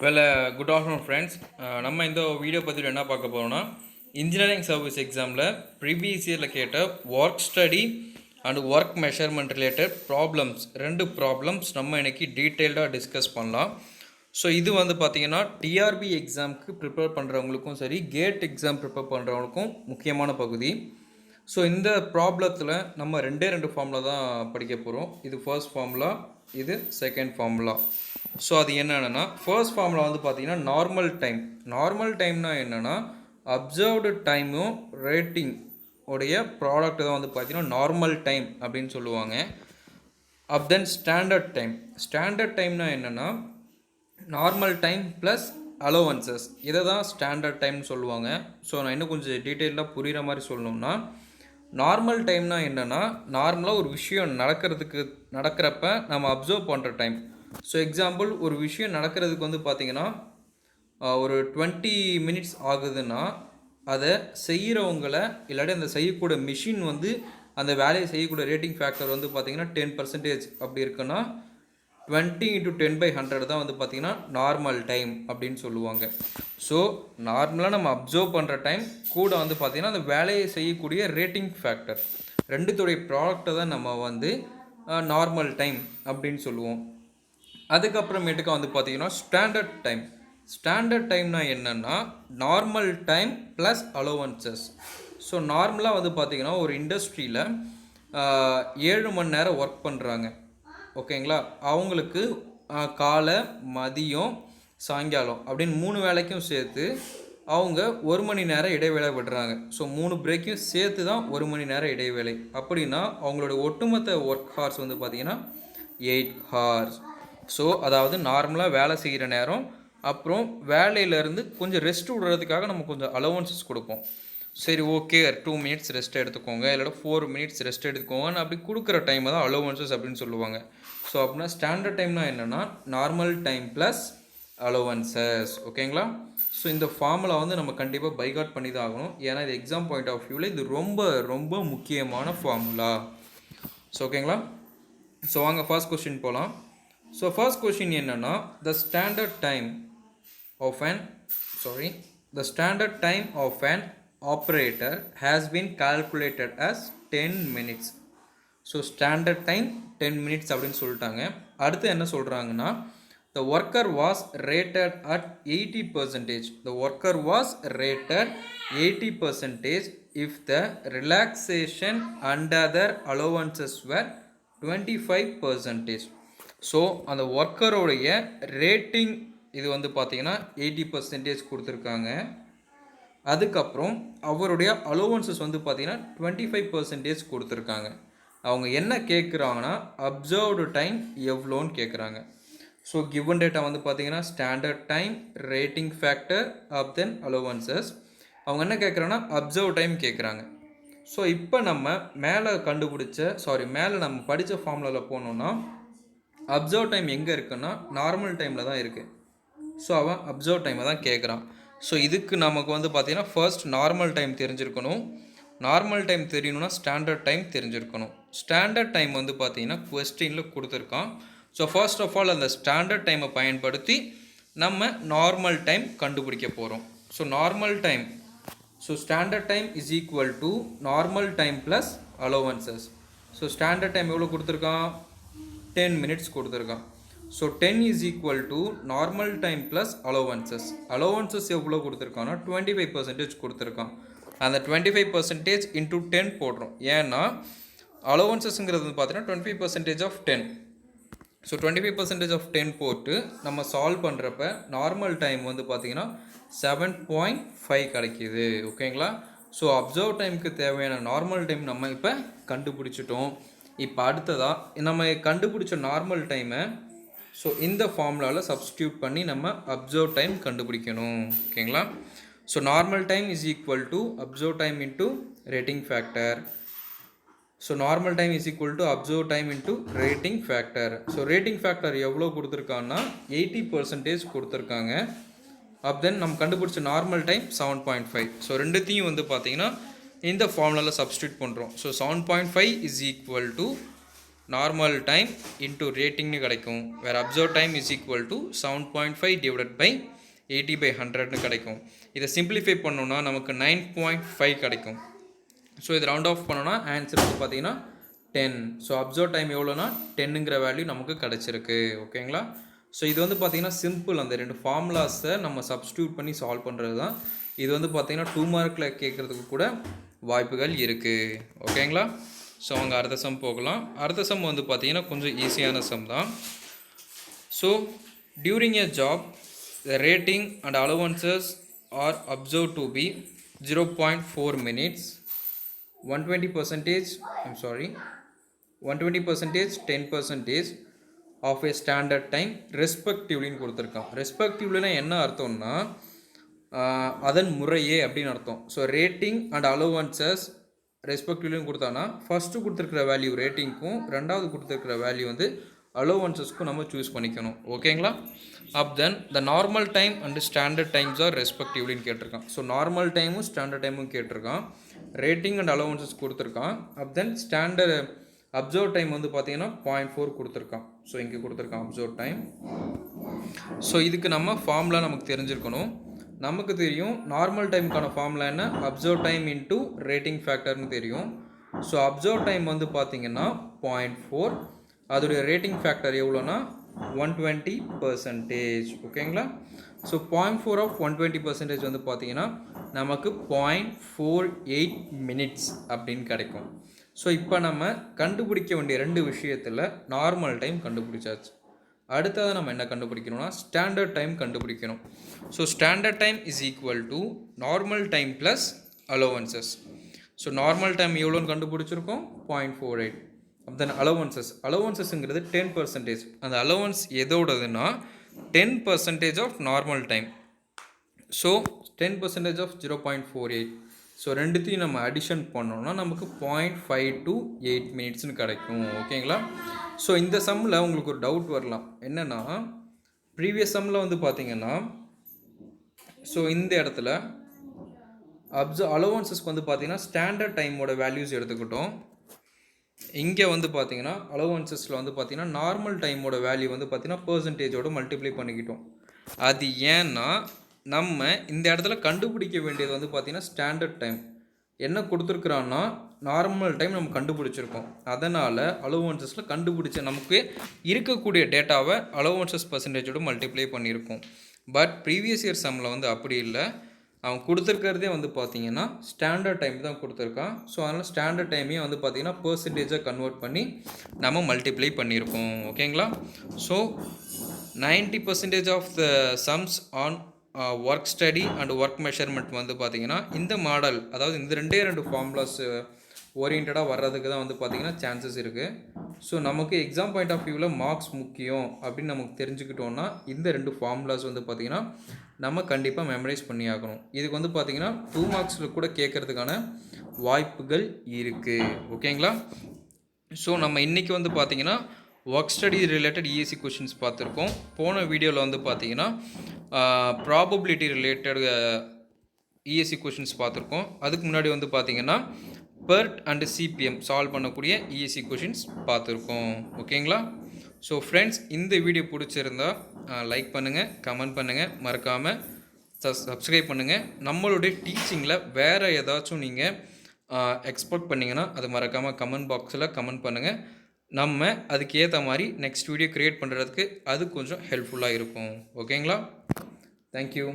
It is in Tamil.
Good afternoon friends. நம்ம இந்த வீடியோ பற்றி என்ன பார்க்க போகிறோம்னா, இன்ஜினியரிங் சர்வீஸ் எக்ஸாமில் ப்ரீவியஸ் இயரில் கேட்ட work study and work measurement related ரெண்டு ப்ராப்ளம்ஸ் நம்ம இன்றைக்கி டீட்டெயில்டாக டிஸ்கஸ் பண்ணலாம். ஸோ இது பார்த்திங்கன்னா டிஆர்பி எக்ஸாமுக்கு ப்ரிப்பேர் பண்ணுறவங்களுக்கும் சரி, கேட் எக்ஸாம் ப்ரிப்பேர் பண்ணுறவங்களுக்கும் முக்கியமான பகுதி. ஸோ இந்த ப்ராப்ளத்தில் நம்ம ரெண்டு ஃபார்முலா தான் படிக்க போகிறோம். இது ஃபர்ஸ்ட் ஃபார்முலா, இது செகண்ட் ஃபார்முலா. ஸோ அது என்னென்னா, ஃபர்ஸ்ட் ஃபார்முலா பார்த்திங்கன்னா நார்மல் டைம்னா என்னென்னா அப்சர்வ்டு டைமும் ரேட்டிங் உடைய ப்ராடக்ட் தான் பார்த்திங்கன்னா நார்மல் டைம் அப்படின்னு சொல்லுவாங்க. தென் ஸ்டாண்டர்ட் டைம்னா என்னென்னா நார்மல் டைம் ப்ளஸ் அலோவன்சஸ், இதை தான் ஸ்டாண்டர்ட் டைம்னு சொல்லுவாங்க. ஸோ நான் இன்னும் கொஞ்சம் டீட்டெயிலாக புரிகிற மாதிரி சொல்லணும்னா, நார்மல் டைம்னா என்னென்னா நார்மலாக ஒரு விஷயம் நடக்கிறப்ப நம்ம அப்சர்வ் பண்ணுற டைம். ஸோ எக்ஸாம்பிள், ஒரு விஷயம் நடக்கிறதுக்கு பார்த்திங்கன்னா ஒரு 20 மினிட்ஸ் ஆகுதுன்னா, அதை செய்கிறவங்கள இல்லாட்டி அந்த செய்யக்கூடிய மிஷின் அந்த வேலையை செய்யக்கூடிய ரேட்டிங் ஃபேக்டர் பார்த்திங்கன்னா 10% அப்படி இருக்குன்னா 20 × 10/100 தான் பார்த்திங்கன்னா நார்மல் டைம் அப்படின்னு சொல்லுவாங்க. ஸோ நார்மலாக நம்ம அப்சர்வ் பண்ணுற டைம் கூட பார்த்திங்கன்னா அந்த வேலையை செய்யக்கூடிய ரேட்டிங் ஃபேக்டர், ரெண்டுத்துடைய ப்ராடக்டை தான் நம்ம நார்மல் டைம் அப்படின்னு சொல்லுவோம். அதுக்கப்புறமேட்டுக்கு பார்த்திங்கன்னா ஸ்டாண்டர்ட் டைம்னா என்னென்னா normal time plus allowances. So நார்மலாக பார்த்திங்கன்னா ஒரு இண்டஸ்ட்ரியில் 7 மணி நேரம் ஒர்க் பண்ணுறாங்க, ஓகேங்களா. அவங்களுக்கு காலை, மதியம், சாயங்காலம் அப்படின்னு 3 வேலைக்கும் சேர்த்து அவங்க 1 மணி நேரம் இடைவேளை விடுறாங்க. ஸோ 3 பிரேக்கையும் சேர்த்து தான் 1 மணி நேரம் இடைவேளை. அப்படின்னா அவங்களோட ஒட்டுமொத்த ஒர்க் ஹார்ஸ் பார்த்திங்கன்னா 8 ஹார்ஸ். ஸோ அதாவது நார்மலாக வேலை செய்கிற நேரம், அப்புறம் வேலையிலேருந்து கொஞ்சம் ரெஸ்ட் விடுறதுக்காக நம்ம கொஞ்சம் அலோவன்சஸ் கொடுப்போம். சரி, ஓகே 2 மினிட்ஸ் ரெஸ்ட் எடுத்துக்கோங்க, இல்லைனா 4 மினிட்ஸ் ரெஸ்ட் எடுத்துக்கோங்கன்னு அப்படி கொடுக்குற டைமை தான் அலோவன்சஸ் அப்படின்னு சொல்லுவாங்க. ஸோ அப்படின்னா ஸ்டாண்டர்ட் டைம்னா என்னென்னா நார்மல் டைம் ப்ளஸ் அலோவன்சஸ், ஓகேங்களா. ஸோ இந்த ஃபார்முலா நம்ம கண்டிப்பாக பைகாட் பண்ணி தான் ஆகணும். ஏன்னா இது எக்ஸாம் பாயிண்ட் ஆஃப் வியூவில் இது ரொம்ப ரொம்ப முக்கியமான ஃபார்முலா. ஸோ ஓகேங்களா. ஸோ வாங்க ஃபர்ஸ்ட் கொஸ்டின் போகலாம். ஸோ ஃபர்ஸ்ட் கொஸ்டின் என்னென்னா, the standard time of an operator has been calculated as 10 minutes. So standard time 10 minutes அப்படின்னு சொல்லிட்டாங்க. அடுத்து என்ன சொல்கிறாங்கன்னா, the worker was rated at 80%. The worker was rated 80% if the relaxation and other allowances were 25%. So அந்த ஒர்க்கருடைய ரேட்டிங் இது பார்த்திங்கன்னா 80% கொடுத்துருக்காங்க. அதுக்கப்புறம் அவருடைய அலோவன்சஸ் பார்த்திங்கன்னா 25% கொடுத்துருக்காங்க. அவங்க என்ன கேட்குறாங்கன்னா அப்சர்வ்டு டைம் எவ்வளோன்னு கேட்குறாங்க. ஸோ கிவன் டேட்டா பார்த்திங்கன்னா ஸ்டாண்டர்ட் டைம், ரேட்டிங் ஃபேக்டர், தென் அலோவன்சஸ். அவங்க என்ன கேட்குறாங்கன்னா அப்சர்வ் டைம் கேட்குறாங்க. ஸோ இப்போ நம்ம மேலே நம்ம படித்த ஃபார்முலாவில் போனோன்னா அப்சர்வ் டைம் எங்கே இருக்குன்னா நார்மல் டைமில் தான் இருக்குது. ஸோ அவன் அப்சர்வ் டைமை தான் கேட்குறான். ஸோ இதுக்கு நமக்கு பார்த்திங்கன்னா ஃபர்ஸ்ட் நார்மல் டைம் தெரிஞ்சிருக்கணும். நார்மல் டைம் தெரியணும்னா ஸ்டாண்டர்ட் டைம் தெரிஞ்சிருக்கணும். ஸ்டாண்டர்ட் டைம் பார்த்திங்கன்னா கொஸ்டினில் கொடுத்துருக்கான். ஸோ ஃபர்ஸ்ட் ஆஃப் ஆல் அந்த ஸ்டாண்டர்ட் டைமை பயன்படுத்தி நம்ம நார்மல் டைம் கண்டுபிடிக்க போகிறோம். So normal time, so standard time is equal to normal time plus allowances. So standard time எவ்வளோ கொடுத்துருக்கான்? 10 minutes கொடுத்துருக்கான். So 10 is equal to normal time plus allowances எவ்வளோ கொடுத்துருக்கான்னா 25% கொடுத்துருக்கான். அந்த 25% into 10 போடுறோம். ஏன்னா அலோவன்சஸ்ங்கிறது பார்த்தீங்கன்னா 25% of 10. ஸோ 25% of 10 போட்டு நம்ம சால்வ் பண்ணுறப்ப நார்மல் டைம் பார்த்திங்கன்னா 7.5 கிடைக்கிது, ஓகேங்களா. ஸோ அப்சர்வ் டைமுக்கு தேவையான நார்மல் டைம் நம்ம இப்போ கண்டுபிடிச்சிட்டோம். இப்போ அடுத்ததாக நம்ம கண்டுபிடிச்ச நார்மல் டைமை ஸோ இந்த ஃபார்முலாவில் சப்ஸ்டியூட் பண்ணி நம்ம அப்சர்வ் டைம் கண்டுபிடிக்கணும், ஓகேங்களா. So normal time is equal to observe time into rating factor. So normal time is equal to observe time into rating factor. So rating factor எவ்வளோ கொடுத்துருக்காங்கன்னா 80% கொடுத்துருக்காங்க. தென் நம்ம கண்டுபிடிச்ச நார்மல் டைம் 7.5. ஸோ ரெண்டுத்தையும் பார்த்திங்கன்னா இந்த ஃபார்முலாவில் சப்ஸ்டியூட் பண்ணுறோம். So 7.5 is equal to normal time into ரேட்டிங்னு கிடைக்கும். வேறு observe time is equal to 7.5 divided by 80/100ன்னு கிடைக்கும். இதை சிம்பிளிஃபை பண்ணோன்னா நமக்கு 9.5 கிடைக்கும். ஸோ இது ரவுண்ட் ஆஃப் பண்ணோன்னா ஆன்சர் வந்து பார்த்தீங்கன்னா 10. ஸோ அப்சர்வ் டைம் எவ்வளோனா 10ங்கிற வேல்யூ நமக்கு கிடச்சிருக்கு. ஓகேங்களா? ஸோ இது வந்து பார்த்தீங்கன்னா சிம்பிள். அந்த 2 ஃபார்முலாஸை நம்ம சப்ஸ்டியூட் பண்ணி சால்வ் பண்ணுறது தான். இது வந்து பார்த்தீங்கன்னா 2 மார்க்கில் கேட்குறதுக்கு கூட வாய்ப்புகள் இருக்குது. ஓகேங்களா? ஸோ அவங்க அடுத்த சம் போகலாம். அடுத்த சம் வந்து பார்த்தீங்கன்னா கொஞ்சம் ஈஸியான சம் தான். So during a job the rating and allowances are observed to be 0.4 minutes, 120%, 10% of a standard time respectively கொடுத்துருக்கான். ரெஸ்பெக்டிவ்லினா என்ன அர்த்தம்னா அதன் முறையே அப்படின்னு அர்த்தம். ஸோ ரேட்டிங் அண்ட் அலோவன்சஸ் ரெஸ்பெக்டிவ்லின்னு கொடுத்தானா ஃபஸ்ட்டு கொடுத்துருக்கிற வேல்யூ ரேட்டிங்க்கும் ரெண்டாவது கொடுத்துருக்கிற வேல்யூ வந்து அலோவன்சஸ்க்கும் நம்ம சூஸ் பண்ணிக்கணும். ஓகேங்களா? Then the normal time and standard times are ரெஸ்பெக்டிவ்லின்னு கேட்டிருக்கான். ஸோ நார்மல் டைமும் ஸ்டாண்டர்ட் டைமும் கேட்டிருக்கான். ரேட்டிங் அண்ட் அலோவன்சஸ் கொடுத்துருக்கான். தென் ஸ்டாண்டர்ட் அப்சர்வ் டைம் வந்து பார்த்தீங்கன்னா 0.4 கொடுத்துருக்கான். ஸோ இங்கே கொடுத்துருக்கான் அப்சர்வ் டைம். ஸோ இதுக்கு நம்ம ஃபார்முலா நமக்கு தெரிஞ்சிருக்கணும். நமக்கு தெரியும் நார்மல் டைமுக்கான ஃபார்முலா என்ன, அப்சர்வ் டைம் இன்ட்டு ரேட்டிங் ஃபேக்டர்னு தெரியும். ஸோ அப்சர்வ் டைம் வந்து பார்த்தீங்கன்னா 0.4, அதோடைய ரேட்டிங் ஃபேக்டர் எவ்வளோனா 120%. ஓகேங்களா? ஸோ 0.4 ஆஃப் 120% வந்து பார்த்தீங்கன்னா நமக்கு 0.48 மினிட்ஸ் அப்படின்னு கிடைக்கும். ஸோ இப்போ நம்ம கண்டுபிடிக்க வேண்டிய 2 விஷயத்தில் நார்மல் டைம் கண்டுபிடிச்சாச்சு. அடுத்தது நம்ம என்ன கண்டுபிடிக்கணும்னா ஸ்டாண்டர்ட் டைம் கண்டுபிடிக்கணும். So standard time is equal to normal time plus allowances. So normal time எவ்வளோன்னு கண்டுபிடிச்சிருக்கோம் 0.48. தென் அலோவன்சஸ்ங்கிறது 10%. அந்த அலோவன்ஸ் எதோடதுன்னா 10% of normal time. So 10% of 0.48. So ரெண்டுத்தையும் நம்ம அடிஷன் பண்ணோம்னா நமக்கு 0.528 மினிட்ஸ்னு கிடைக்கும். ஓகேங்களா? ஸோ இந்த சம்மில் உங்களுக்கு ஒரு டவுட் வரலாம். என்னென்னா ப்ரீவியஸ் சம்மில் வந்து பார்த்தீங்கன்னா ஸோ இந்த இடத்துல அலோவன்சஸ்க்கு வந்து பார்த்தீங்கன்னா ஸ்டாண்டர்ட் டைமோட வேல்யூஸ் எடுத்துக்கிட்டோம். இங்கே வந்து பார்த்தீங்கன்னா அலோவன்சஸில் வந்து பார்த்தீங்கன்னா நார்மல் டைமோட வேல்யூ வந்து பார்த்தீங்கன்னா பர்சன்டேஜோடு மல்டிப்ளை பண்ணிக்கிட்டோம். அது ஏன்னா நம்ம இந்த இடத்துல கண்டுபிடிக்க வேண்டியது வந்து பார்த்தீங்கன்னா ஸ்டாண்டர்ட் டைம் என்ன கொடுத்துருக்குறான்னா நார்மல் டைம் நம்ம கண்டுபிடிச்சிருக்கோம். அதனால் அலோவன்சஸில் கண்டுபிடிச்ச நமக்கு இருக்கக்கூடிய டேட்டாவை அலோவன்சஸ் பர்சன்டேஜோடு மல்டிப்ளை பண்ணியிருக்கோம். பட் ப்ரீவியஸ் இயர் சம்மில் வந்து அப்படி இல்லை. அவன் கொடுத்துருக்கிறதே வந்து பார்த்தீங்கன்னா ஸ்டாண்டர்ட் டைம் தான் கொடுத்துருக்கான். ஸோ அதனால் ஸ்டாண்டர்ட் டைமையும் வந்து பார்த்தீங்கன்னா பர்சன்டேஜாக கன்வெர்ட் பண்ணி நம்ம மல்டிப்ளை பண்ணியிருக்கோம். ஓகேங்களா? So 90% of the sums on work study and work measurement வந்து பார்த்தீங்கன்னா இந்த மாடல், அதாவது இந்த 2 ஃபார்முலாஸ் ஓரியன்டாக வர்றதுக்கு தான் வந்து பார்த்திங்கன்னா சான்சஸ் இருக்குது. ஸோ நமக்கு எக்ஸாம் பாயிண்ட் ஆஃப் வியூவில் மார்க்ஸ் முக்கியம் அப்படின்னு நமக்கு தெரிஞ்சுக்கிட்டோன்னா இந்த 2 ஃபார்முலாஸ் வந்து பார்த்திங்கன்னா நம்ம கண்டிப்பாக மெமரைஸ் பண்ணி ஆகணும். இதுக்கு வந்து பார்த்திங்கன்னா 2 மார்க்ஸில் கூட கேட்குறதுக்கான வாய்ப்புகள் இருக்குது. ஓகேங்களா? ஸோ நம்ம இன்றைக்கி வந்து பார்த்திங்கன்னா work study related ESC questions பார்த்துருக்கோம். போன வீடியோவில் வந்து பார்த்திங்கன்னா ப்ராபபிலிட்டி ரிலேட்டட் இஎஸ்சி கொஷின்ஸ் பார்த்துருக்கோம். அதுக்கு முன்னாடி வந்து பார்த்திங்கன்னா பெர்ட் அண்டு சிபிஎம் சால்வ் பண்ணக்கூடிய இஎஸ்சி கொஷின்ஸ் பார்த்துருக்கோம். ஓகேங்களா? ஸோ ஃப்ரெண்ட்ஸ், இந்த வீடியோ பிடிச்சிருந்தா லைக் பண்ணுங்கள், கமெண்ட் பண்ணுங்கள், மறக்காமல் சப்ஸ்கிரைப் பண்ணுங்கள். நம்மளுடைய டீச்சிங்கில் வேறு ஏதாச்சும் நீங்கள் எக்ஸ்பெக்ட் பண்ணிங்கன்னா அது மறக்காமல் கமெண்ட் பாக்ஸில் கமெண்ட் பண்ணுங்கள். நம்ம அதுக்கு ஏற்ற மாதிரி நெக்ஸ்ட் வீடியோ க்ரியேட் பண்ணுறதுக்கு அது கொஞ்சம் ஹெல்ப்ஃபுல்லாக இருக்கும். ஓகேங்களா? தேங்க்யூ.